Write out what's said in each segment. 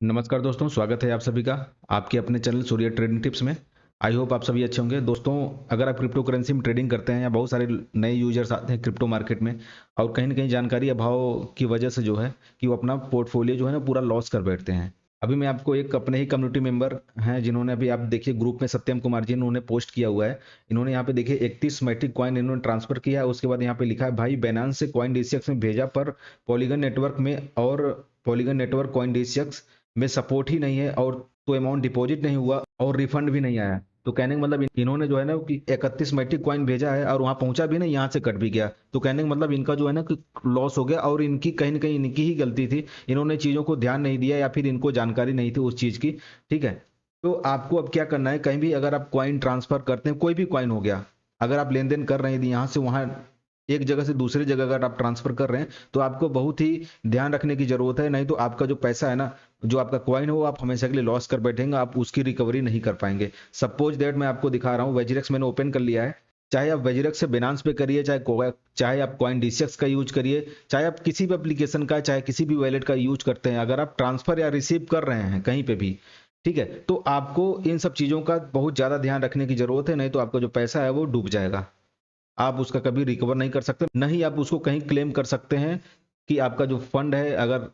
नमस्कार दोस्तों, स्वागत है आप सभी का आपके अपने चैनल सूर्य ट्रेडिंग टिप्स में। आई होप आप सभी अच्छे होंगे। दोस्तों, अगर आप क्रिप्टो करेंसी में ट्रेडिंग करते हैं या बहुत सारे नए यूजर्स आते हैं क्रिप्टो मार्केट में और कहीं ना कहीं जानकारी अभाव की वजह से जो है कि वो अपना पोर्टफोलियो जो है ना पूरा लॉस कर बैठते हैं। अभी मैं आपको एक अपने ही कम्युनिटी मेंबर हैं जिन्होंने अभी आप देखिए ग्रुप में सत्यम कुमार जी इन्होंने पोस्ट किया हुआ है। इन्होंने यहाँ पे देखिए 31 मैट्रिक कॉइन इन्होंने ट्रांसफर किया है। उसके बाद यहाँ पे लिखा है भाई बैनांस से कॉइन डीसीएक्स में भेजा पर पॉलीगन नेटवर्क में और पॉलीगन नेटवर्क कॉइन डीसीएक्स में सपोर्ट ही नहीं है और तो अमाउंट डिपॉजिट नहीं हुआ और रिफंड भी नहीं आया। तो कहने का मतलब इन्होंने जो है ना कि 31 मैट्रिक कॉइन भेजा है और वहां पहुंचा भी नहीं, यहाँ से कट भी गया। तो कहने का मतलब इनका जो है ना कि लॉस हो गया और इनकी कहीं ना कहीं इनकी ही गलती थी। इन्होंने चीजों को ध्यान नहीं दिया या फिर इनको जानकारी नहीं थी उस चीज की। ठीक है। तो आपको अब क्या करना है, कहीं भी अगर आप कॉइन ट्रांसफर करते हैं, कोई भी कॉइन हो गया, अगर आप लेन देन कर रहे हैं यहाँ से वहां एक जगह से दूसरी जगह अगर आप ट्रांसफर कर रहे हैं तो आपको बहुत ही ध्यान रखने की जरूरत है। नहीं तो आपका जो पैसा है ना, जो आपका कॉइन है वो आप हमेशा के लिए लॉस कर बैठेंगे, आप उसकी रिकवरी नहीं कर पाएंगे। सपोज दैट मैं आपको दिखा रहा हूँ, वेजिरेक्स मैंने ओपन कर लिया है। चाहे आप वेजिरेक्स से बिनांस पे करिए, चाहे आप कॉइन डीसीएक्स का यूज करिए, चाहे आप किसी भी एप्लीकेशन का चाहे किसी भी वॉलेट का यूज करते हैं, अगर आप ट्रांसफर या रिसीव कर रहे हैं कहीं पे भी, ठीक है, तो आपको इन सब चीजों का बहुत ज्यादा ध्यान रखने की जरूरत है। नहीं तो आपका जो पैसा है वो डूब जाएगा, आप उसका कभी रिकवर नहीं कर सकते, न ही आप उसको कहीं क्लेम कर सकते हैं कि आपका जो फंड है अगर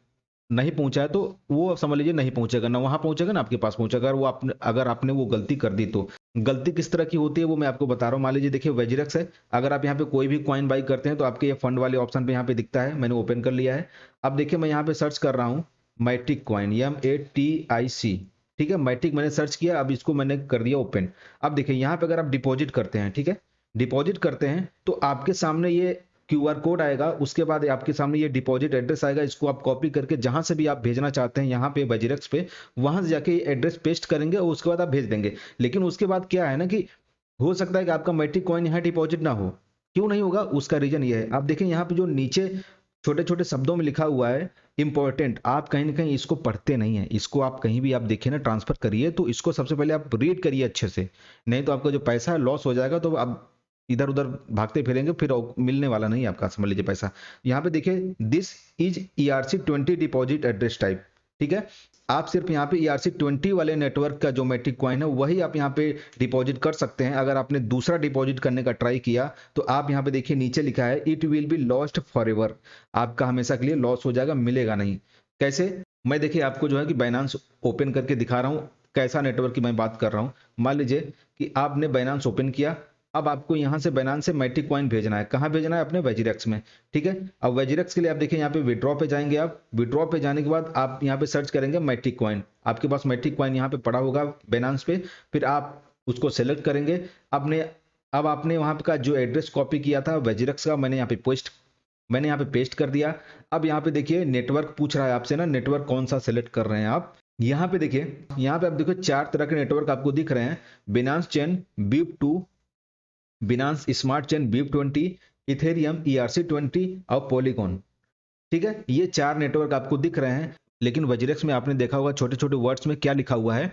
नहीं पहुंचा है तो वो समझ लीजिए नहीं पहुंचेगा, ना वहां पहुंचेगा ना आपके पास पहुंचेगा। अगर आपने वो गलती कर दी तो गलती किस तरह की होती है वो मैं आपको बता रहा हूँ। मान लीजिए देखिए वेजिरेक्स है, अगर आप यहाँ पे कोई भी कॉइन बाई करते हैं तो आपके ये फंड वाले ऑप्शन पे यहाँ पे दिखता है, मैंने ओपन कर लिया है। अब देखिए मैं यहाँ पे सर्च कर रहा हूँ मैट्रिक कॉइन, MATIC। ठीक है, मैट्रिक मैंने सर्च किया, अब इसको मैंने कर दिया ओपन। अब देखिए यहाँ पे अगर आप डिपॉजिट करते हैं, ठीक है, डिपॉजिट करते हैं तो आपके सामने ये क्यूआर कोड आएगा, उसके बाद आपके सामने ये डिपॉजिट एड्रेस आएगा। इसको आप कॉपी करके जहां से भी आप भेजना चाहते हैं यहाँ पे वजीरेक्स पे, वहां से जाके एड्रेस पेस्ट करेंगे और उसके बाद आप भेज देंगे। लेकिन उसके बाद क्या है ना कि हो सकता है कि आपका मैट्रिक कॉइन यहाँ डिपॉजिट ना हो। क्यों नहीं होगा, उसका रीजन ये है, आप देखें यहाँ पे जो नीचे छोटे छोटे शब्दों में लिखा हुआ है इंपॉर्टेंट, आप कहीं ना कहीं इसको पढ़ते नहीं है। इसको आप कहीं भी आप देखिए ना ट्रांसफर करिए तो इसको सबसे पहले आप रीड करिए अच्छे से, नहीं तो आपका जो पैसा है लॉस हो जाएगा। तो आप इधर उधर भागते फिरेंगे फिर मिलने वाला नहीं आपका, समझ लीजिए पैसा। यहाँ पे देखिए this is ERC20 deposit address type. ठीक है, आप सिर्फ यहाँ पे ERC20 वाले नेटवर्क का जो मैट्रिक कॉइन है वही आप यहाँ पे डिपॉजिट कर सकते हैं। अगर आपने दूसरा डिपॉजिट करने का ट्राई किया तो आप यहाँ पे देखिए नीचे लिखा है it will be lost for ever, आपका हमेशा के लिए लॉस हो जाएगा, मिलेगा नहीं। कैसे, मैं देखिए आपको जो है कि बाइनांस ओपन करके दिखा रहा हूँ, कैसा नेटवर्क की मैं बात कर रहा हूँ। मान लीजिए कि आपने बाइनांस ओपन किया, अब आपको यहां से बाइनांस से मैट्रिक कॉइन भेजना है, कहां भेजना है, अपने वेजिरेक्स में। ठीक है, अब वेजिरेक्स के लिए आप देखिए यहाँ पे विड्रॉ पे जाएंगे, आप विड्रॉ पे जाने के बाद आप यहाँ पे सर्च करेंगे मैट्रिक कॉइन, आपके पास मैट्रिक कॉइन यहाँ पे पड़ा होगा बाइनांस पे, फिर आप उसको सेलेक्ट करेंगे। अपने अब आपने वहां का जो एड्रेस कॉपी किया था वेजिरेक्स का, मैंने यहाँ पे पेस्ट कर दिया। अब यहाँ पे देखिए नेटवर्क पूछ रहा है आपसे ना, नेटवर्क कौन सा सेलेक्ट कर रहे हैं आप। यहाँ पे देखिए, यहाँ पे आप देखो चार तरह के नेटवर्क आपको दिख रहे हैं, Binance chain, BIP2, Binance smart chain, BIP20, Ethereum ERC20 और पॉलीगॉन। ठीक है, ये चार नेटवर्क आपको दिख रहे हैं। लेकिन वजीरेक्स में आपने देखा होगा छोटे छोटे वर्ड्स में क्या लिखा हुआ है,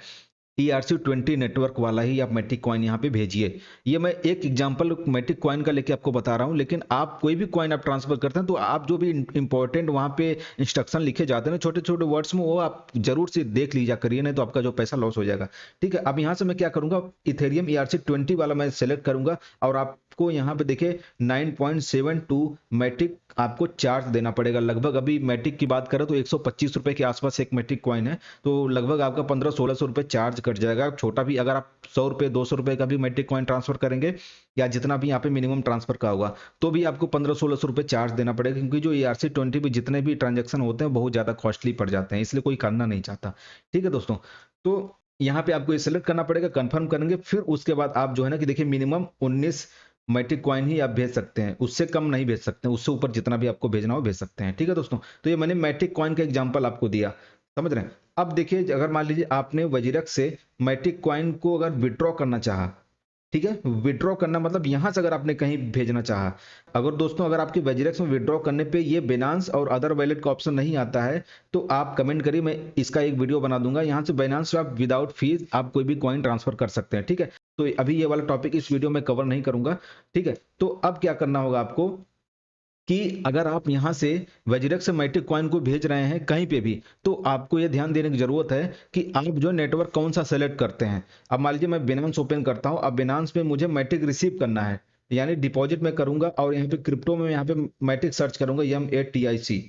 ERC20 नेटवर्क वाला ही आप मैट्रिक कॉइन यहाँ पे भेजिए। ये मैं एक एग्जांपल मैट्रिक कॉइन का लेके आपको बता रहा हूँ, लेकिन आप कोई भी कॉइन आप ट्रांसफर करते हैं तो आप जो भी इंपॉर्टेंट वहाँ पे इंस्ट्रक्शन लिखे जाते हैं ना छोटे छोटे वर्ड्स में, वो आप जरूर से देख लीजिए करिए, नहीं तो आपका जो पैसा लॉस हो जाएगा। ठीक है, अब यहाँ से मैं क्या करूंगा, इथेरियम ERC20 वाला मैं सेलेक्ट करूंगा और आपको यहाँ पे देखिए 9.72 मैट्रिक आपको चार्ज देना पड़ेगा लगभग। अभी मैट्रिक की बात करें तो 125 रुपए के आसपास एक मैट्रिक कॉइन है, तो लगभग आपका 1500-1600 रुपए चार्ज कट जाएगा। छोटा भी अगर आप 100 रुपए 200 रुपए का भी मैट्रिक कॉइन ट्रांसफर करेंगे या जितना भी यहाँ पे मिनिमम ट्रांसफर का होगा तो भी आपको 1500-1600 रुपए चार्ज देना पड़ेगा, क्योंकि जो ERC20 पे जितने भी ट्रांजेक्शन होते हैं बहुत ज्यादा कॉस्टली पड़ जाते हैं, इसलिए कोई करना नहीं चाहता। ठीक है दोस्तों, तो यहाँ पे आपको ये सेलेक्ट करना पड़ेगा, कंफर्म करेंगे, फिर उसके बाद आप जो है ना कि देखिए मिनिमम 19 मैट्रिक कॉइन ही आप भेज सकते हैं, उससे कम नहीं भेज सकते, उससे ऊपर जितना भी आपको भेजना हो भेज सकते हैं। ठीक है दोस्तों, तो ये मैंने मैट्रिक कॉइन का एग्जांपल आपको दिया, समझ रहे हैं। अब देखिए अगर मान लीजिए आपने वजीरक्स से मैट्रिक कॉइन को अगर विड्रॉ करना चाहा, ठीक है, विड्रॉ करना मतलब यहां से अगर आपने कहीं भेजना चाहा, अगर दोस्तों अगर आपके वजीरक्स में विड्रॉ करने पे ये बिनांस और अदर वैलेट का ऑप्शन नहीं आता है तो आप कमेंट करिए, मैं इसका एक वीडियो बना दूंगा। यहां से बाइनांस से आप विदाउट फीस आप कोई भी कॉइन ट्रांसफर कर सकते हैं। ठीक है, तो अभी ये वाला टॉपिक इस वीडियो में कवर नहीं करूंगा। ठीक है, तो अब क्या करना होगा आपको कि अगर आप यहाँ से वज्रेक्स से मैटिक कॉइन को भेज रहे हैं कहीं पे भी, तो आपको ये ध्यान देने की जरूरत है कि आप जो नेटवर्क कौन सा सेलेक्ट करते हैं। अब मान लीजिए मैं बिनांस ओपन करता हूँ, अब बिनांस पे मुझे मैटिक रिसीव करना है, यानी डिपॉजिट में करूंगा, और यहाँ पे क्रिप्टो में यहाँ पे मैटिक सर्च करूंगा, MATIC,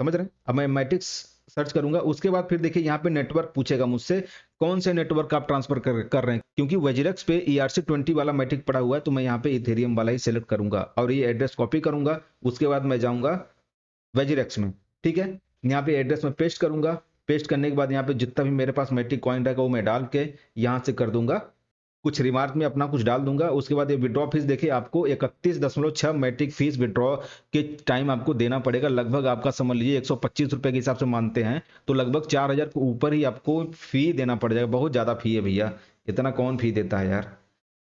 समझ रहे हैं। अब मैं मैट्रिक्स सर्च करूंगा, उसके बाद फिर देखिए यहाँ पे नेटवर्क पूछेगा मुझसे कौन से नेटवर्क आप ट्रांसफर कर रहे हैं, क्योंकि वज्रेक्स पे ERC20 वाला मैट्रिक पड़ा हुआ है, तो मैं यहाँ पे इथेरियम वाला ही सिलेक्ट करूंगा और ये एड्रेस कॉपी करूंगा। उसके बाद मैं जाऊंगा वज्रेक्स में, ठीक है, यहाँ पे एड्रेस में पेस्ट करूंगा। पेस्ट करने के बाद यहाँ पे जितना भी मेरे पास मैट्रिक कॉइन रहेगा वो मैं डाल के यहाँ से कर दूंगा, कुछ रिमार्क में अपना कुछ डाल दूंगा। उसके बाद ये विड्रॉ फीस देखिए आपको 31.6 मैट्रिक फीस विड्रॉ के टाइम आपको देना पड़ेगा। लगभग आपका समझ लीजिए 125 रुपए के हिसाब से मानते हैं तो लगभग 4000 के ऊपर ही आपको फी देना पड़ जाएगा। बहुत ज्यादा फी है भैया, इतना कौन फी देता है यार,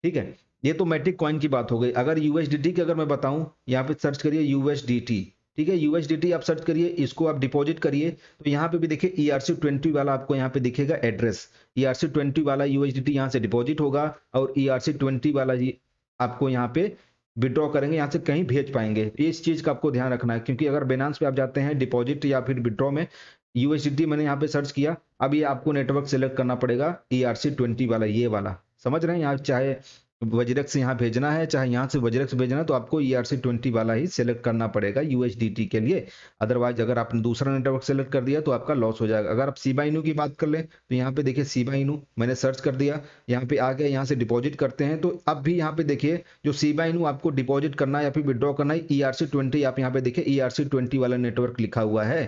ठीक है। ये तो मैट्रिक कॉइन की बात हो गई। अगर यूएसडीटी की अगर मैं बताऊं, यहाँ पे सर्च करिए यूएसडीटी, ठीक है, यूएसडीटी आप सर्च करिए, इसको आप डिपॉजिट करिए, तो यहाँ पे भी देखिए ERC20 वाला आपको यहाँ पे दिखेगा एड्रेस, ERC20 वाला यूएसडीटी यहाँ से डिपॉजिट होगा और ERC20 वाला जी आपको यहाँ पे विड्रॉ करेंगे, यहाँ से कहीं भेज पाएंगे। इस चीज का आपको ध्यान रखना है, क्योंकि अगर बिनांस पे आप जाते हैं डिपॉजिट या फिर विड्रॉ में, यूएसडीटी मैंने यहाँ पे सर्च किया, अब ये आपको नेटवर्क सेलेक्ट करना पड़ेगा ERC20 वाला, ये वाला, समझ रहे हैं। यहाँ चाहे वज्रेक्स से यहाँ भेजना है चाहे यहाँ से वज्रेक्स भेजना है, तो आपको ERC20 वाला ही सेलेक्ट करना पड़ेगा यूएसडीटी के लिए। अदरवाइज अगर आपने दूसरा नेटवर्क सेलेक्ट कर दिया तो आपका लॉस हो जाएगा। अगर आप शिबा इनू की बात कर लें तो यहाँ पे देखिए शिबा इनू मैंने सर्च कर दिया, यहाँ पे आ गया, यहाँ से डिपॉजिट करते हैं। तो अब भी यहाँ पे देखिए जो शिबा इनू आपको डिपॉजिट करना है या फिर विड्रॉ करना है, ERC20 आप यहाँ पे देखिए ERC20 वाला नेटवर्क लिखा हुआ है,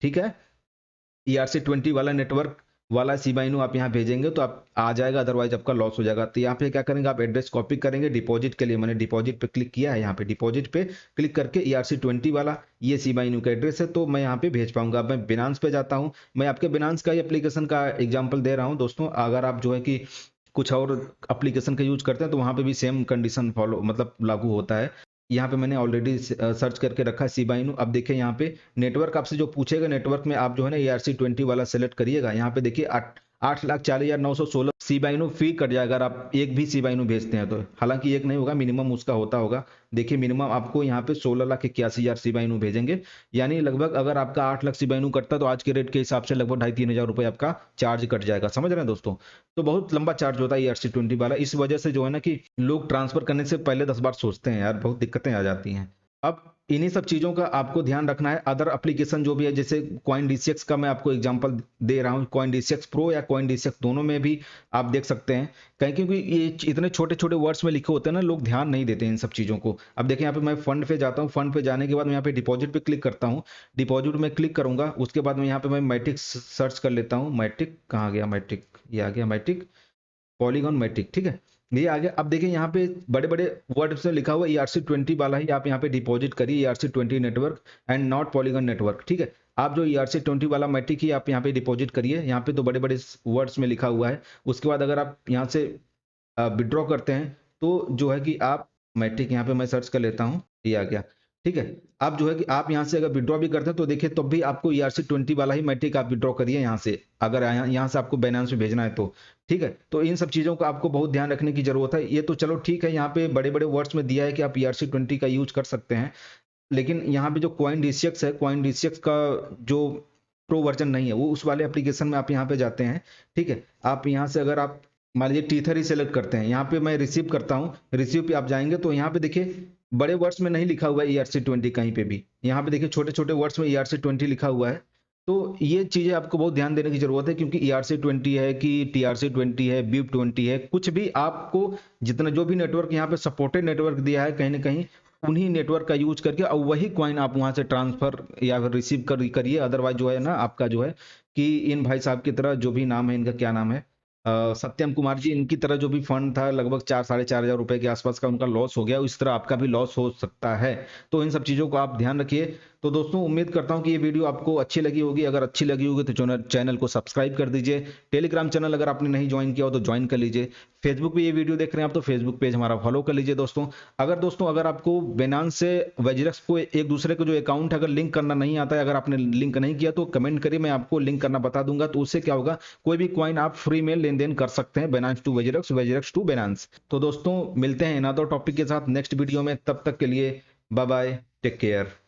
ठीक है। ERC20 वाला नेटवर्क वाला शिबा इनू आप यहाँ भेजेंगे तो आप आ जाएगा, अदरवाइज आपका लॉस हो जाएगा। तो यहाँ पे क्या करेंगे, आप एड्रेस कॉपी करेंगे डिपॉजिट के लिए, मैंने डिपॉजिट पे क्लिक किया है, यहाँ पे डिपॉजिट पे क्लिक करके ERC20 वाला ये शिबा इनू का एड्रेस है, तो मैं यहाँ पे भेज पाऊंगा। अब मैं बिनांस पे जाता हूँ, मैं आपके बिनांस का ही एप्लीकेशन का एग्जाम्पल दे रहा हूँ दोस्तों। अगर आप जो है कि कुछ और एप्लीकेशन का यूज करते हैं तो वहां पे भी सेम कंडीशन फॉलो मतलब लागू होता है। यहाँ पे मैंने ऑलरेडी सर्च करके रखा है शिबा इनू। अब देखिए यहाँ पे नेटवर्क आपसे जो पूछेगा, नेटवर्क में आप जो है ना ERC20 वाला सेलेक्ट करिएगा। यहाँ पे देखिए 8,40,916 शिबा इनू फी कट जाएगा अगर आप एक भी शिबा इनू भेजते हैं तो। हालांकि एक नहीं होगा, मिनिमम उसका होता होगा। देखिए मिनिमम आपको यहाँ पे 16,81,000 शिबा इनू भेजेंगे, यानी लगभग अगर आपका 8 लाख शिबा इनू कटता तो आज के रेट के हिसाब से लगभग 2,500-3,000 रुपए आपका चार्ज कट जाएगा, समझ रहे हैं दोस्तों। तो बहुत लंबा चार्ज होता है ERC20 वाला, इस वजह से जो है ना कि लोग ट्रांसफर करने से पहले 10 बार सोचते हैं यार, बहुत दिक्कतें आ जाती हैं। अब इन्हीं सब चीजों का आपको ध्यान रखना है। अदर एप्लीकेशन जो भी है, जैसे CoinDCX का मैं आपको एग्जांपल दे रहा हूँ, CoinDCX Pro या CoinDCX दोनों में भी आप देख सकते हैं कहीं, क्योंकि ये इतने छोटे छोटे वर्ड्स में लिखे होते हैं ना, लोग ध्यान नहीं देते इन सब चीजों को। अब देखिए यहाँ पे मैं फंड पे जाता हूँ, फंड पे जाने के बाद मैं यहाँ पे डिपॉजिट पे क्लिक करता हूँ, डिपॉजिट में क्लिक करूंगा। उसके बाद में यहाँ पे मैं मैट्रिक सर्च कर लेता हूँ, मैट्रिक कहाँ गया, मैट्रिक ये आ गया, मैट्रिक पॉलीगॉन मैट्रिक, ठीक है, ये आ गया। अब देखिए यहाँ पे बड़े बड़े वर्ड से लिखा हुआ ERC20 वाला ही आप यहाँ पे डिपॉजिट करिए, ERC20 network and not polygon network, ठीक है। आप जो ERC20 वाला मैट्रिक ही आप यहाँ पे डिपॉजिट करिए, यहाँ पे तो बड़े बड़े वर्ड्स में लिखा हुआ है। उसके बाद अगर आप यहाँ से विड्रॉ करते हैं तो जो है कि आप मैट्रिक यहाँ पे मैं सर्च कर लेता हूँ, ये आ गया, ठीक है। अब जो है कि आप यहाँ से अगर विड्रॉ भी करते हैं तो देखिए तब भी आपको ERC20 वाला ही मैट्रिक आप विड्रॉ करिए यहाँ से, अगर यहाँ से आपको बाइनेंस में भेजना है तो, ठीक है। तो इन सब चीजों का आपको बहुत ध्यान रखने की जरूरत है। ये तो चलो ठीक है, यहाँ पे बड़े बड़े वर्ड्स में दिया है कि आप ERC20 का यूज कर सकते हैं, लेकिन यहाँ पे जो CoinDCX है, CoinDCX का जो प्रो वर्जन नहीं है, वो उस वाले एप्लीकेशन में आप यहाँ पे जाते हैं, ठीक है। आप यहाँ से अगर आप मान लीजिए टीथर ही सेलेक्ट करते हैं, यहाँ पे मैं रिसीव करता हूँ, रिसीव पे आप जाएंगे तो यहाँ पे देखिए बड़े वर्ड्स में नहीं लिखा हुआ है ERC20 कहीं पे भी, यहाँ पे देखिए छोटे छोटे वर्ड्स में ERC20 लिखा हुआ है। तो ये चीजें आपको बहुत ध्यान देने की जरूरत है, क्योंकि ERC20 है कि TRC20 है, BIP20 है, कुछ भी आपको जितना जो भी नेटवर्क यहाँ पे सपोर्टेड नेटवर्क दिया है कहीं ना कहीं उन्हीं नेटवर्क का यूज करके और वही कॉइन आप वहां से ट्रांसफर या फिर रिसीव करिए। अदरवाइज जो है ना आपका जो है कि इन भाई साहब की तरह, जो भी नाम है इनका, क्या नाम है, सत्यम कुमार जी, इनकी तरह जो भी फंड था लगभग 4-4.5 हजार रुपए के आसपास का उनका लॉस हो गया, इस तरह आपका भी लॉस हो सकता है। तो इन सब चीजों को आप ध्यान रखिए। तो दोस्तों उम्मीद करता हूं कि ये वीडियो आपको अच्छी लगी होगी। अगर अच्छी लगी होगी तो चैनल को सब्सक्राइब कर दीजिए। टेलीग्राम चैनल अगर आपने नहीं ज्वाइन किया हो तो ज्वाइन कर लीजिए। फेसबुक पे ये वीडियो देख रहे हैं आप तो फेसबुक पेज हमारा फॉलो कर लीजिए दोस्तों। अगर आपको बिनांस से वज्रेक्स को एक दूसरे को जो अकाउंट अगर लिंक करना नहीं आता है, अगर आपने लिंक नहीं किया तो कमेंट करिए, मैं आपको लिंक करना बता दूंगा। तो उससे क्या होगा, कोई भी कॉइन आप फ्री में लेन देन कर सकते हैं, बिनांस टू वज्रेक्स, वज्रेक्स टू बिनांस। तो दोस्तों मिलते हैं अनदर टॉपिक के साथ नेक्स्ट वीडियो में, तब तक के लिए बाय बाय। Take care.